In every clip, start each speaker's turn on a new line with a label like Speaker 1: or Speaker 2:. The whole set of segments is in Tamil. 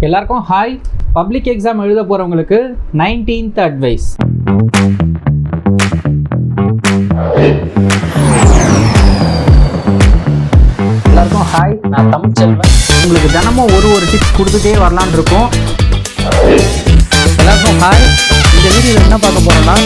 Speaker 1: எல்லாருக்கும் ஹாய். பப்ளிக் எக்ஸாம் எழுத போகிறவங்களுக்கு 19th அட்வைஸ். எல்லாருக்கும் ஹாய், நான் தமிழ்ச்செல்வன். உங்களுக்கு தினமும் ஒரு டிப்ஸ் கொடுத்துட்டே வரலான்னு இருக்கோம். எல்லாருக்கும் ஹாய். இந்த வீடியோவில் என்ன பார்க்க போகிறோம்னா,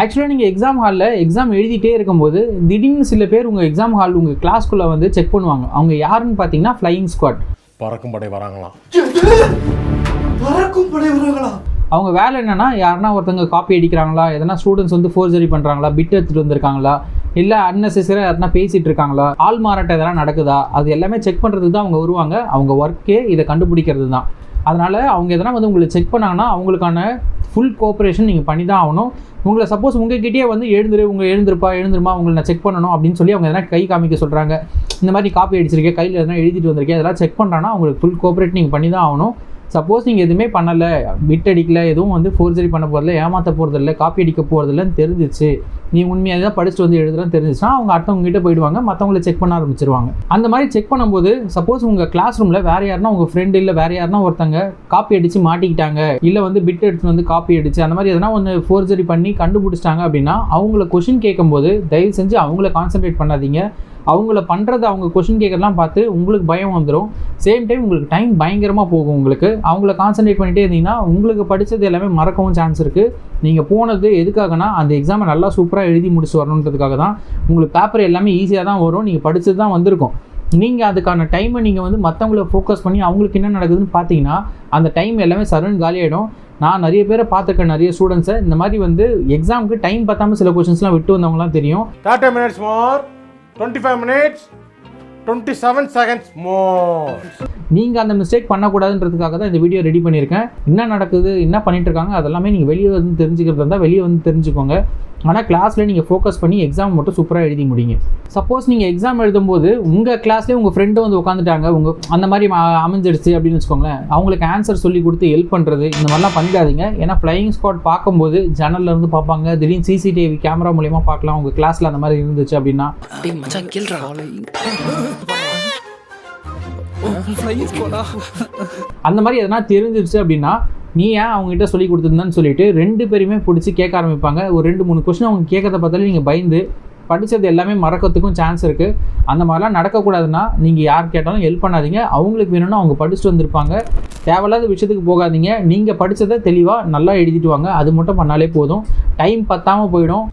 Speaker 1: ஆக்சுவலாக நீங்கள் எக்ஸாம் ஹாலில் எக்ஸாம் எழுதிட்டே இருக்கும்போது திடீர்னு சில பேர் உங்கள் எக்ஸாம் ஹால் உங்கள் கிளாஸ்க்குள்ளே வந்து செக் பண்ணுவாங்க. அவங்க யாருன்னு பார்த்தீங்கன்னா ஃப்ளையிங் ஸ்குவாட்.
Speaker 2: பறக்கும் படை வராங்களாம்.
Speaker 1: அவங்க வேலை என்னென்னா, யாருன்னா ஒருத்தங்க காப்பி அடிக்கிறாங்களா, எதனா ஸ்டூடெண்ட்ஸ் வந்து ஃபோர்ஜரி பண்ணுறாங்களா, பிட் எடுத்துகிட்டு வந்திருக்காங்களா, இல்லை அன்னெசரியாக எதனா பேசிகிட்டு இருக்காங்களா, ஆள் மாறாட்டம் எதனா நடக்குதா, அது எல்லாமே செக் பண்ணுறதுக்கு தான் அவங்க வருவாங்க. அவங்க ஒர்க்கே இதை கண்டுபிடிக்கிறது தான். அதனால் அவங்க எதனா வந்து உங்களை செக் பண்ணாங்கன்னா அவங்களுக்கான ஃபுல் கோஆப்ரேஷன் நீங்கள் பண்ணி தான் ஆகணும். உங்களை சப்போஸ் உங்கள்கிட்டயே வந்து எழுந்திருமா உங்களை நான் செக் பண்ணணும் அப்படின்னு சொல்லி அவங்க எதனா கை காமிக்க சொல்கிறாங்க, இந்த மாதிரி காப்பி அடிச்சிருக்கேன், கையில் எதனா எழுதிட்டு வந்திருக்கேன், அதெல்லாம் செக் பண்ணுறாங்கன்னா அவங்களுக்கு ஃபுல் கோஆப்ரேட் நீங்கள் பண்ணி தான் ஆகணும். சப்போஸ் நீங்கள் எதுவுமே பண்ணலை, பிட் அடிக்கல, எதுவும் வந்து ஃபோர்ஜரி பண்ண போகிறதில்ல, ஏமாற்ற போகிறதில்ல, காப்பி அடிக்க போகிறதில்லன்னு தெரிஞ்சிச்சு, நீ உண்மையாக தான் படிச்சுட்டு வந்து எழுதுறன்னு தெரிஞ்சிச்சுன்னா அவங்க அடுத்தவங்ககிட்ட போயிடுவாங்க, மற்றவங்கள செக் பண்ண ஆரம்பிச்சிருவாங்க. அந்த மாதிரி செக் பண்ணும்போது சப்போஸ் உங்கள் கிளாஸ் ரூமில் வேறு யாருன்னா உங்கள் ஃப்ரெண்டு இல்லை வேறு யாருன்னா ஒருத்தங்க காப்பி அடித்து மாட்டிக்கிட்டாங்க, இல்லை வந்து பிட் எடுத்து வந்து காப்பி அடிச்சு அந்த மாதிரி எதனா ஒன்று ஃபோர்ஜரி பண்ணி கண்டுபிடிச்சிட்டாங்க அப்படின்னா அவங்கள கொஷின் கேட்கும்போது தயவு செஞ்சு அவங்கள கான்சன்ட்ரேட் பண்ணாதீங்க. அவங்கள பண்ணுறது அவங்க கொஷின் கேட்கறலாம் பார்த்து உங்களுக்கு பயம் வந்துடும். சேம் டைம் உங்களுக்கு டைம் பயங்கரமாக போகும். உங்களுக்கு அவங்கள கான்சன்ட்ரேட் பண்ணிகிட்டே இருந்தீங்கன்னா உங்களுக்கு படித்தது எல்லாமே மறக்கவும் சான்ஸ் இருக்குது. நீங்கள் போனது எதுக்காகனா அந்த எக்ஸாமை நல்லா சூப்பராக எழுதி முடிச்சு வரணுன்றதுக்காக தான். உங்களுக்கு பேப்பர் எல்லாமே ஈஸியாக தான் வரும், நீங்கள் படித்தது தான் வந்திருக்கும். நீங்கள் அதுக்கான டைமை நீங்கள் வந்து மற்றவங்கள ஃபோக்கஸ் பண்ணி அவங்களுக்கு என்ன நடக்குதுன்னு பார்த்தீங்கன்னா அந்த டைம் எல்லாமே சரண் காலியாகிடும். நான் நிறைய பேரை பார்த்துருக்கேன், நிறைய ஸ்டூடெண்ட்ஸை இந்த மாதிரி வந்து எக்ஸாமுக்கு டைம் பார்த்தாமல் சில கொஷின்ஸ்லாம் விட்டு வந்தவங்களாம் தெரியும்.
Speaker 2: 30 minutes more, 25 minutes, 27 seconds more.
Speaker 1: நீங்கள் அந்த மிஸ்டேக் பண்ணக்கூடாதுன்றதுக்காக தான் இந்த வீடியோ ரெடி பண்ணியிருக்கேன். என்ன நடக்குது, என்ன பண்ணிட்டு இருக்காங்க, அதெல்லாமே நீங்கள் வெளியே வந்து தெரிஞ்சுக்கிறதா இருந்தால் வெளியே வந்து தெரிஞ்சுக்கோங்க. ஆனால் கிளாஸில் நீங்கள் ஃபோக்கஸ் பண்ணி எக்ஸாம் மட்டும் சூப்பராக எழுதி முடிங்க. சப்போஸ் நீங்கள் எக்ஸாம் எழுதும்போது உங்கள் கிளாஸ்லேயே உங்கள் ஃப்ரெண்டு வந்து உட்காந்துட்டாங்க, அந்த மாதிரி அமைஞ்சிடுச்சு அப்படின்னு வச்சுக்கோங்களேன், அவங்களுக்கு ஆன்சர் சொல்லி கொடுத்து ஹெல்ப் பண்ணுறது இந்த மாதிரிலாம் பண்ணிடாதீங்க. ஏன்னா ஃப்ளையிங் ஸ்குவாட் பார்க்கும்போது ஜன்னல்லேருந்து பார்ப்பாங்க, திடீர்னு சிசிடிவி கேமரா மூலயமா பார்க்கலாம் உங்கள் கிளாஸில் அந்த மாதிரி இருந்துச்சு அப்படின்னா. அந்த மாதிரி எதனா தெரிஞ்சிருச்சு அப்படின்னா நீ ஏன் அவங்ககிட்ட சொல்லி கொடுத்துருந்தான்னு சொல்லிட்டு 2 பேருமே பிடிச்சி கேட்க ஆரம்பிப்பாங்க. ஒரு 2-3 கொஸ்டின் அவங்க கேட்கறத பார்த்தாலே நீங்கள் பயந்து படித்தது எல்லாமே மறக்கிறதுக்கும் சான்ஸ் இருக்குது. அந்த மாதிரிலாம் நடக்கக்கூடாதுன்னா நீங்கள் யார் கேட்டாலும் ஹெல்ப் பண்ணாதீங்க. அவங்களுக்கு வேணும்னா அவங்க படிச்சுட்டு வந்திருப்பாங்க, தேவையில்லாத விஷயத்துக்கு போகாதீங்க. நீங்கள் படித்ததை தெளிவாக நல்லா எழுதிட்டு வாங்க, அது மட்டும் பண்ணாலே போதும். டைம் பத்தாமல் போயிடும்.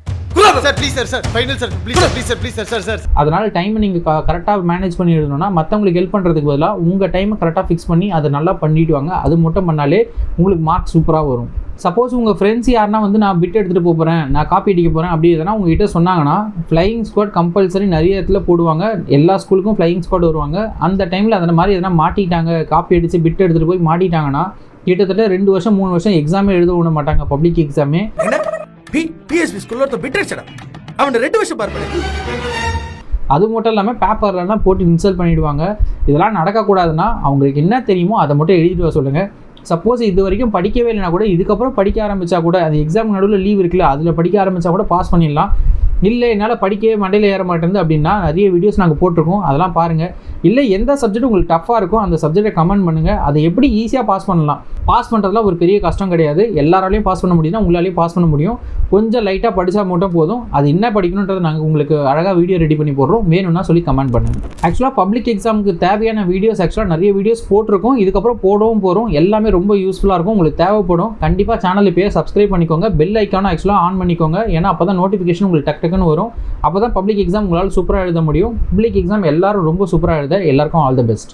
Speaker 1: அதனால டைமை நீங்கள் கரெக்டாக மேனேஜ் பண்ணி எழுதணும்னா மற்றவங்களுக்கு ஹெல்ப் பண்ணுறதுக்கு பதிலாக உங்கள் டைமை கரெக்டாக ஃபிக்ஸ் பண்ணி அதை நல்லா பண்ணிட்டு வாங்க. அது மட்டும் பண்ணாலே உங்களுக்கு மார்க் சூப்பராக வரும். சப்போஸ் உங்கள் ஃப்ரெண்ட்ஸ் யாருன்னா வந்து நான் பிட் எடுத்துகிட்டு போகிறேன், நான் காப்பி அடிக்க போகிறேன் அப்படி எதனா உங்ககிட்ட சொன்னாங்கன்னா ஃப்ளையிங் ஸ்குவாட் கம்பல்சரி நிறைய இடத்துல போடுவாங்க. எல்லா ஸ்கூலுக்கும் ஃப்ளையிங் ஸ்குவாட் வருவாங்க. அந்த டைமில் அந்த மாதிரி எதனா மாட்டிட்டாங்க, காப்பி அடித்து பிட் எடுத்துகிட்டு போய் மாட்டிட்டாங்கன்னா கிட்டத்தட்ட 2 வருஷம் 3 வருஷம் எக்ஸாமே எழுத விட மாட்டாங்க. பப்ளிக் எக்ஸாமே அது மட்டும் இல்லாமல் பேப்பர்லாம் போட்டு இன்சல்ட் பண்ணிவிடுவாங்க. இதெல்லாம் நடக்கக்கூடாதுன்னா அவங்களுக்கு என்ன தெரியுமோ அதை மட்டும் எழுதிட்டு வர சொல்லுங்கள். சப்போஸ் இது வரைக்கும் படிக்கவே இல்லைனா கூட இதுக்கப்புறம் படிக்க ஆரம்பித்தா கூட அது எக்ஸாம் நடுவில் லீவ் இருக்குல்ல, அதில் படிக்க ஆரம்பித்தா கூட பாஸ் பண்ணிடலாம். இல்லை என்னால் படிக்கவே மண்டையில் ஏற மாட்டேங்குது அப்படின்னா நிறைய வீடியோஸ் நாங்கள் போட்டிருக்கோம், அதெல்லாம் பாருங்கள். இல்லை எந்த சப்ஜெக்ட் உங்களுக்கு டஃப்பாக இருக்கும் அந்த சப்ஜெக்டை கமெண்ட் பண்ணுங்கள். அதை எப்படி ஈஸியாக பாஸ் பண்ணலாம். பாஸ் பண்ணுறதுலாம் ஒரு பெரிய கஷ்டம் கிடையாது. எல்லாராலையும் பாஸ் பண்ண முடியும்னா உங்களாலையும் பாஸ் பண்ண முடியும். கொஞ்சம் லைட்டாக படித்தா மட்டும் போதும். அது என்ன படிக்கணுன்றதை நாங்கள் உங்களுக்கு அழகாக வீடியோ ரெடி பண்ணி போடுறோம், வேணும்னா சொல்லி கமெண்ட் பண்ணுங்கள். ஆக்சுவலாக பப்ளிக் எக்ஸாமுக்கு தேவையான வீடியோஸ் ஆக்சுவலாக நிறைய வீடியோஸ் போட்டிருக்கோம், இதுக்கப்புறம் போடவும் போகிறோம். எல்லாமே ரொம்ப யூஸ்ஃபுல்லாக இருக்கும், உங்களுக்கு தேவைப்படும். கண்டிப்பாக சேனல் இப்போயே சப்ஸ்கிரைப் பண்ணிக்கோங்க, பெல் ஐக்கானை ஆக்சுவலாக ஆன் பண்ணிக்கோங்க. ஏன்னா அப்போ தான் நோட்டிஃபிகேஷன் உங்களுக்கு டக்குன்னு வரும். அப்போ தான் பப்ளிக் எக்ஸாம் உங்களால் சூப்பராக எழுத முடியும். பப்ளிக் எக்ஸாம் எல்லாரும் ரொம்ப சூப்பராக எழுத எல்லாருக்கும் ஆல் தி பெஸ்ட்.